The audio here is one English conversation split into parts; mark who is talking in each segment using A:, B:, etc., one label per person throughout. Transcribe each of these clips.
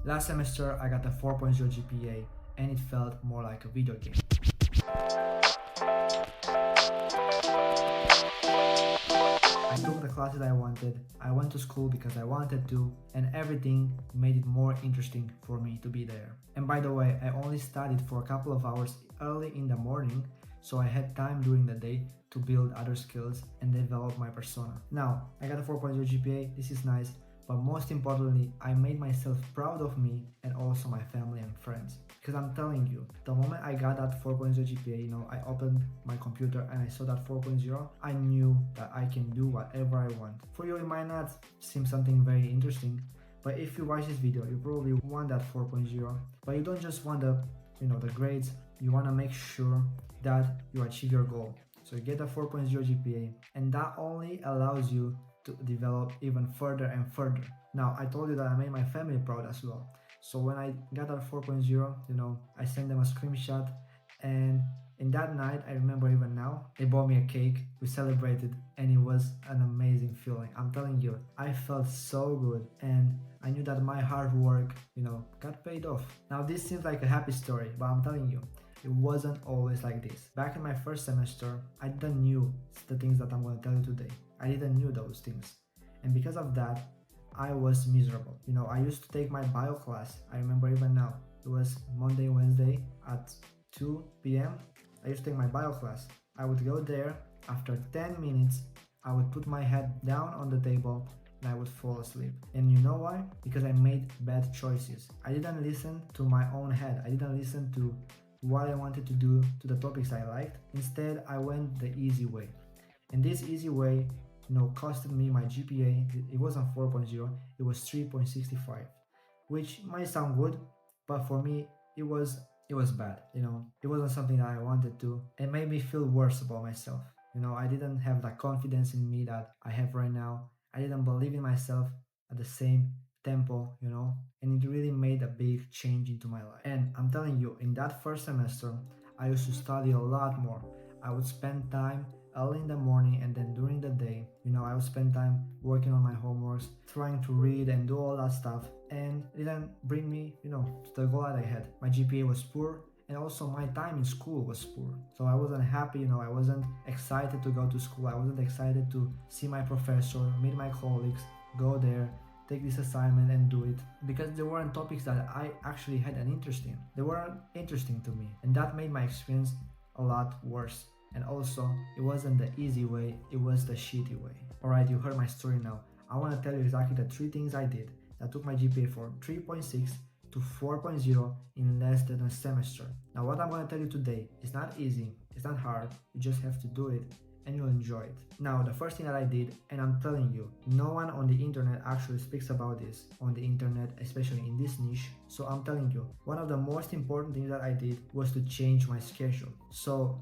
A: Last semester I got a 4.0 GPA and it felt more like a video game. I took the classes I wanted, I went to school because I wanted to, and everything made it more interesting for me to be there. And by the way, I only studied for a couple of hours early in the morning, so I had time during the day to build other skills and develop my persona. Now, I got a 4.0 GPA, this is nice, but most importantly, I made myself proud of me and also my family and friends. Because I'm telling you, the moment I got that 4.0 GPA, I opened my computer and I saw that 4.0, I knew that I can do whatever I want. For you, it might not seem something very interesting, but if you watch this video, you probably want that 4.0, but you don't just want the grades, you want to make sure that you achieve your goal. So you get a 4.0 GPA, and that only allows you to develop even further and further. Now, I told you that I made my family proud as well. So when I got that 4.0, I sent them a screenshot, and in that night, I remember even now, they bought me a cake, we celebrated, and it was an amazing feeling. I'm telling you, I felt so good, and I knew that my hard work, got paid off. Now, this seems like a happy story, but I'm telling you, it wasn't always like this. Back in my first semester, I didn't knew the things that I'm going to tell you today. I didn't knew those things. And because of that, I was miserable. I used to take my bio class. I remember even now. It was Monday, Wednesday at 2 p.m. I used to take my bio class. I would go there. After 10 minutes, I would put my head down on the table and I would fall asleep. And you know why? Because I made bad choices. I didn't listen to my own head. I didn't listen to what I wanted to do, to the topics I liked. Instead, I went the easy way. And this easy way, costed me my GPA. It wasn't 4.0, it was 3.65, which might sound good, but for me, it was bad. It wasn't something that I wanted to. It made me feel worse about myself. I didn't have that confidence in me that I have right now. I didn't believe in myself at the same tempo, and it really made a big change into my life. And I'm telling you, in that first semester, I used to study a lot more. I would spend time early in the morning, and then during the day, I would spend time working on my homeworks, trying to read and do all that stuff, and it didn't bring me, to the goal that I had. My GPA was poor, and also my time in school was poor. So I wasn't happy, I wasn't excited to go to school. I wasn't excited to see my professor, meet my colleagues, go there, take this assignment and do it, because there weren't topics that I actually had an interest in. They weren't interesting to me, and that made my experience a lot worse. And also, it wasn't the easy way, it was the shitty way. Alright, you heard my story now. I want to tell you exactly the 3 things I did that took my GPA from 3.6 to 4.0 in less than a semester. Now, what I'm going to tell you today is not easy, it's not hard, you just have to do it and you'll enjoy it. Now, the first thing that I did, and I'm telling you, no one on the internet actually speaks about this on the internet, especially in this niche. So I'm telling you, one of the most important things that I did was to change my schedule. So,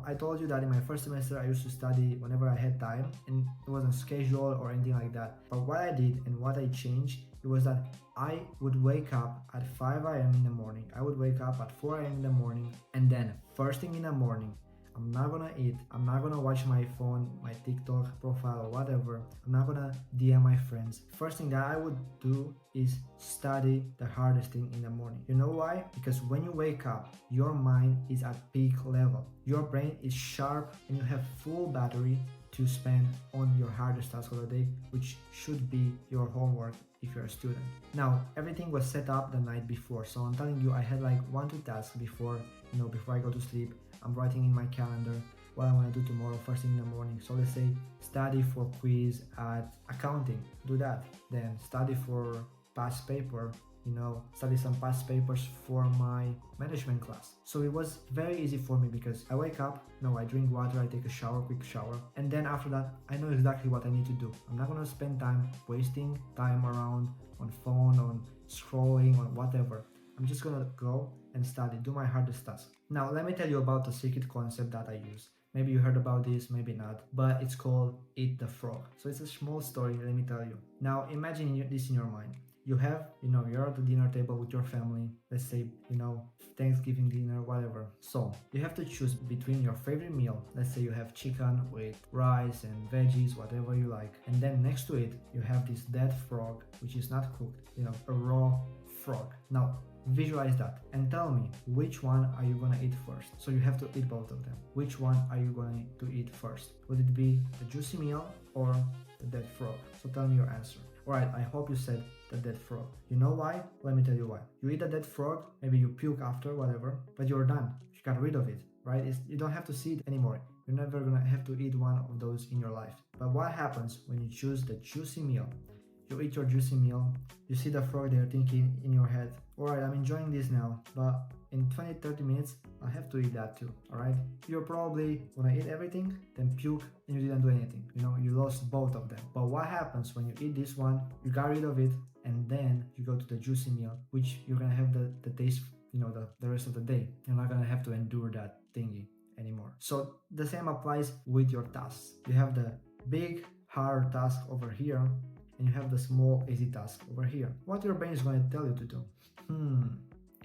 A: I told you that in my first semester, I used to study whenever I had time, and it wasn't scheduled or anything like that. But what I did and what I changed, it was that I would wake up at 5 a.m. in the morning. I would wake up at 4 a.m. in the morning, and then first thing in the morning, I'm not gonna eat, I'm not gonna watch my phone, my TikTok profile or whatever, I'm not gonna DM my friends. First thing that I would do is study the hardest thing in the morning. You know why? Because when you wake up, your mind is at peak level. Your brain is sharp and you have full battery to spend on your hardest task of the day, which should be your homework if you're a student. Now, everything was set up the night before, so I'm telling you, I had like 1-2 tasks before I go to sleep. I'm writing in my calendar what I want to do tomorrow first thing in the morning. So let's say study for quiz at accounting, do that. Then study for past paper, study some past papers for my management class. So it was very easy for me because I wake up, I drink water, I take a shower, quick shower, and then after that, I know exactly what I need to do. I'm not gonna spend time wasting time around on phone, on scrolling, on whatever. I'm just gonna go and study, do my hardest task. Now, let me tell you about the secret concept that I use. Maybe you heard about this, maybe not, but it's called Eat the Frog. So it's a small story, let me tell you. Now, imagine this in your mind. You have, you're at the dinner table with your family, let's say, Thanksgiving dinner, whatever. So, you have to choose between your favorite meal. Let's say you have chicken with rice and veggies, whatever you like. And then next to it, you have this dead frog, which is not cooked, a raw frog. Now visualize that and tell me which one are you gonna eat first. So you have to eat both of them. Which one are you going to eat first? Would it be the juicy meal or the dead frog? So tell me your answer. Alright, I hope you said the dead frog. You know why? Let me tell you why. You eat the dead frog, maybe you puke after, whatever, but you're done. You got rid of it, right? You don't have to see it anymore. You're never gonna have to eat one of those in your life. But what happens when you choose the juicy meal? You eat your juicy meal, you see the frog there thinking in your head, alright, I'm enjoying this now, but in 20-30 minutes, I'll have to eat that too, alright? You're probably gonna eat everything, then puke, and you didn't do anything. You lost both of them. But what happens when you eat this one, you got rid of it, and then you go to the juicy meal, which you're gonna have the taste, the rest of the day. You're not gonna have to endure that thingy anymore. So the same applies with your tasks. You have the big, hard task over here, and you have the small, easy task over here. What your brain is going to tell you to do?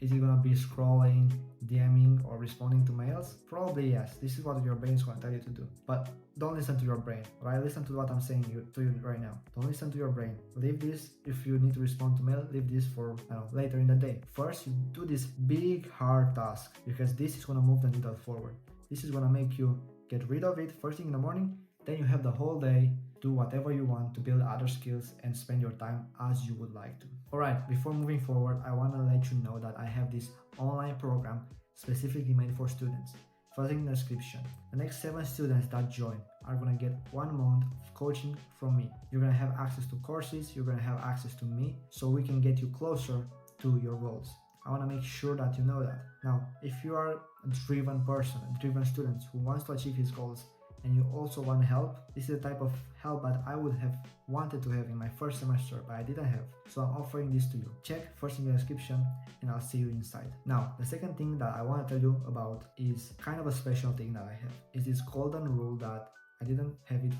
A: Is it going to be scrolling, DMing, or responding to mails? Probably yes. This is what your brain is going to tell you to do. But don't listen to your brain, right? Listen to what I'm saying to you right now. Don't listen to your brain. Leave this, if you need to respond to mail, leave this for later in the day. First, you do this big, hard task, because this is going to move the needle forward. This is going to make you get rid of it first thing in the morning. Then you have the whole day, do whatever you want to build other skills and spend your time as you would like to. Alright, before moving forward, I want to let you know that I have this online program specifically made for students. First in the description. The next 7 students that join are going to get 1 month of coaching from me. You're going to have access to courses, you're going to have access to me, so we can get you closer to your goals. I want to make sure that you know that. Now, if you are a driven person, a driven student who wants to achieve his goals, and you also want help, this is the type of help that I would have wanted to have in my first semester, but I didn't have. So I'm offering this to you. Check first in the description and I'll see you inside. Now, the second thing that I want to tell you about is kind of a special thing that I have. Is this golden rule that I didn't have it,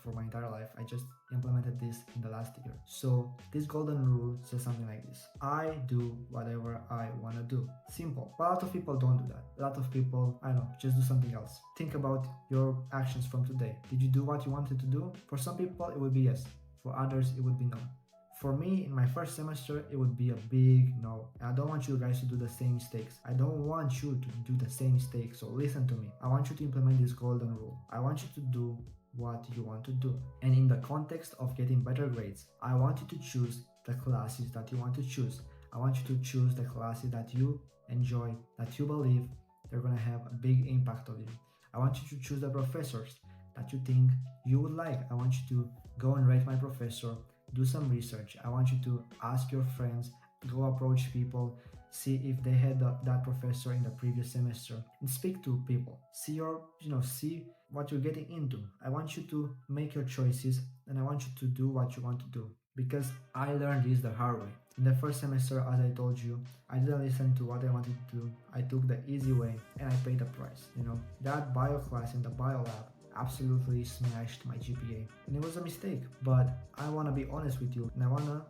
A: for my entire life. I just implemented this in the last year. So this golden rule says something like this. I do whatever I want to do. Simple. But a lot of people don't do that. A lot of people, just do something else. Think about your actions from today. Did you do what you wanted to do? For some people, it would be yes. For others, it would be no. For me, in my first semester, it would be a big no. And I don't want you guys to do the same mistakes. I don't want you to do the same mistakes. So listen to me. I want you to implement this golden rule. I want you to do what you want to do. And in the context of getting better grades, I want you to choose the classes that you want to choose. I want you to choose the classes that you enjoy, that you believe they're going to have a big impact on you. I want you to choose the professors that you think you would like. I want you to go and rate my professor. Do some research. I want you to ask your friends, go approach people, see if they had that professor in the previous semester, and speak to people. See see what you're getting into. I want you to make your choices, and I want you to do what you want to do, because I learned this the hard way. In the first semester, as I told you, I didn't listen to what I wanted to do. I took the easy way and I paid the price. That bio class in the bio lab absolutely smashed my GPA, and it was a mistake. But I want to be honest with you, and I want to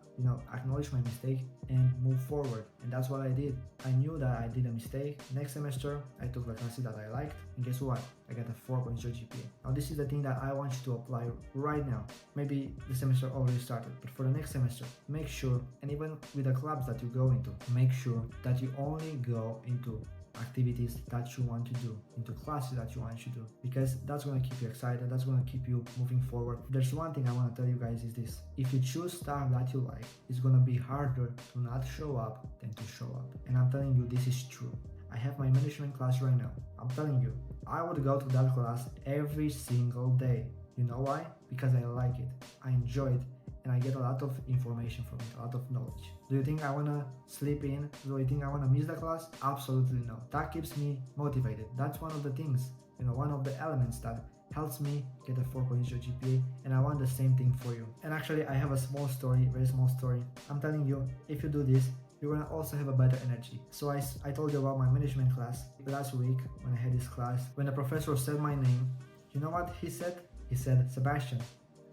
A: acknowledge my mistake and move forward, and that's what I did. I knew that I did a mistake. Next semester I took the classes that I liked, and guess what? I got a 4.0 GPA. Now this is the thing that I want you to apply right now. Maybe the semester already started, but for the next semester, make sure, and even with the clubs that you go into, make sure that you only go into activities that you want to do, into classes that you want to do, because that's going to keep you excited, that's going to keep you moving forward. There's one thing I want to tell you guys is this: if you choose stuff that you like, it's going to be harder to not show up than to show up. And I'm telling you, this is true. I have my management class right now. I'm telling you, I would go to that class every single day. You know why? Because I like it, I enjoy it, and I get a lot of information from it, a lot of knowledge. Do you think I want to sleep in? Do you think I want to miss the class? Absolutely no. That keeps me motivated. That's one of the things, one of the elements that helps me get a 4.0 GPA, and I want the same thing for you. And actually, I have a small story, very small story. I'm telling you, if you do this, you're gonna also have a better energy. So I told you about my management class last week when I had this class. When the professor said my name, you know what he said? He said, "Sebastian,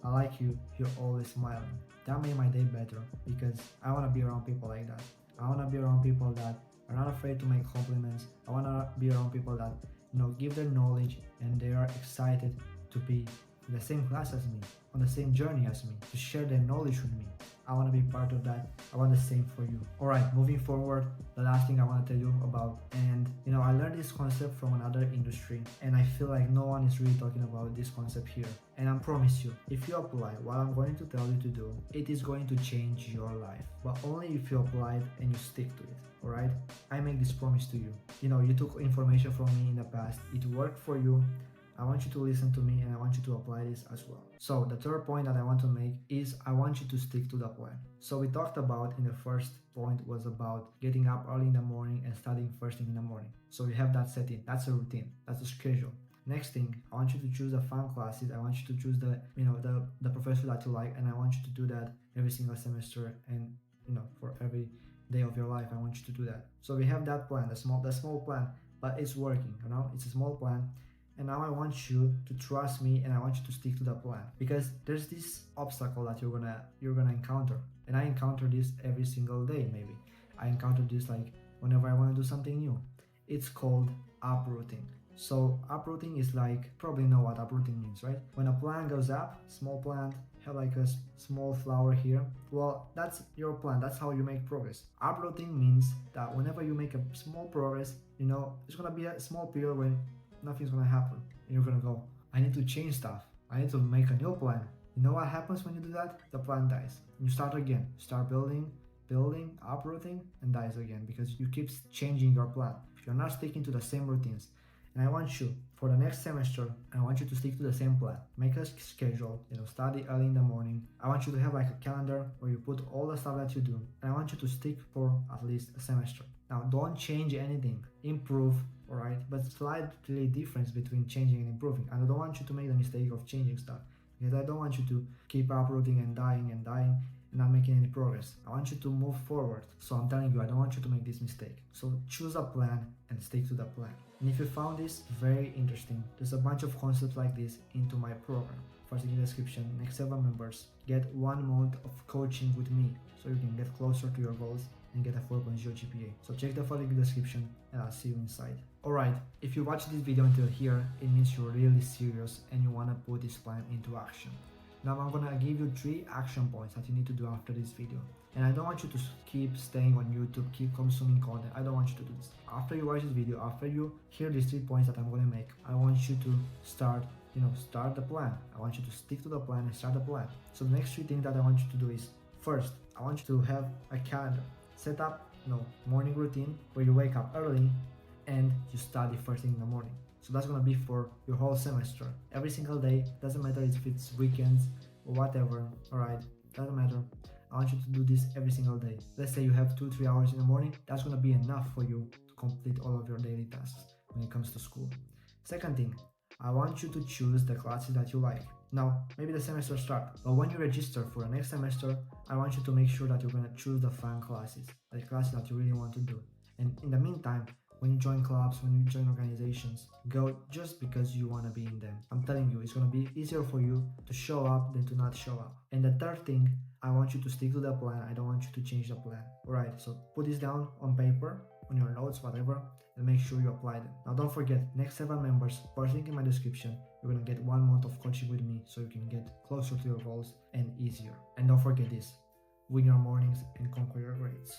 A: I like you, you're always smiling." That made my day better, because I want to be around people like that. I want to be around people that are not afraid to make compliments. I want to be around people that give their knowledge, and they are excited to be in the same class as me, on the same journey as me, to share their knowledge with me. I want to be part of that. I want the same for you. All right, moving forward, the last thing I want to tell you about, and I learned this concept from another industry, and I feel like no one is really talking about this concept here. And I promise you, if you apply what I'm going to tell you to do, it is going to change your life. But only if you apply it and you stick to it. Alright? I make this promise to you. You took information from me in the past, it worked for you. I want you to listen to me and I want you to apply this as well. So the third point that I want to make is I want you to stick to the plan. So we talked about in the first point was about getting up early in the morning and studying first thing in the morning. So you have that setting, that's a routine, that's a schedule. Next thing, I want you to choose the fun classes. I want you to choose the professor that you like, and I want you to do that every single semester and for every day of your life. I want you to do that. So we have that plan, the small plan, but it's working. It's a small plan. And now I want you to trust me and I want you to stick to the plan, because there's this obstacle that you're gonna encounter, and I encounter this every single day. Maybe I encounter this like whenever I want to do something new. It's called uprooting. So uprooting is like, probably know what uprooting means, right? When a plant goes up, small plant, have like a small flower here, well, that's your plan, that's how you make progress. Uprooting means that whenever you make a small progress, it's gonna be a small period when nothing's gonna happen, and you're gonna go, I need to change stuff, I need to make a new plan. You know what happens when you do that? The plan dies. You start again, start building, uprooting, and dies again, because you keep changing your plan. You're not sticking to the same routines. And I want you, for the next semester, I want you to stick to the same plan. Make a schedule, study early in the morning. I want you to have like a calendar where you put all the stuff that you do, and I want you to stick for at least a semester. Now, don't change anything, improve, alright? But slightly difference between changing and improving. And I don't want you to make the mistake of changing stuff, because I don't want you to keep uprooting and dying and not making any progress. I want you to move forward. So I'm telling you, I don't want you to make this mistake. So choose a plan and stick to the plan. And if you found this very interesting, there's a bunch of concepts like this into my program. First in the description, next 7 members get 1 month of coaching with me, so you can get closer to your goals and get a 4.0 GPA. So check the link in the description and I'll see you inside. Alright, if you watched this video until here, it means you're really serious and you want to put this plan into action. Now I'm gonna give you 3 action points that you need to do after this video. And I don't want you to keep staying on YouTube, keep consuming content. I don't want you to do this. After you watch this video, after you hear these 3 points that I'm gonna make, I want you to start the plan. I want you to stick to the plan and start the plan. So the next 3 things that I want you to do is, first, I want you to have a calendar. Set up, morning routine where you wake up early and you study first thing in the morning. So that's gonna be for your whole semester. Every single day, doesn't matter if it's weekends or whatever, alright? Doesn't matter. I want you to do this every single day. Let's say you have 2-3 hours in the morning, that's gonna be enough for you to complete all of your daily tasks when it comes to school. Second thing, I want you to choose the classes that you like. Now, maybe the semester starts, but when you register for the next semester, I want you to make sure that you're gonna choose the fun classes, the classes that you really want to do. And in the meantime, when you join clubs, when you join organizations, go just because you want to be in them. I'm telling you, it's going to be easier for you to show up than to not show up. And the third thing, I want you to stick to the plan. I don't want you to change the plan. Alright, so put this down on paper, on your notes, whatever, and make sure you apply them. Now don't forget, next 7 members, first link in my description, you're going to get 1 month of coaching with me so you can get closer to your goals and easier. And don't forget this, win your mornings and conquer your grades.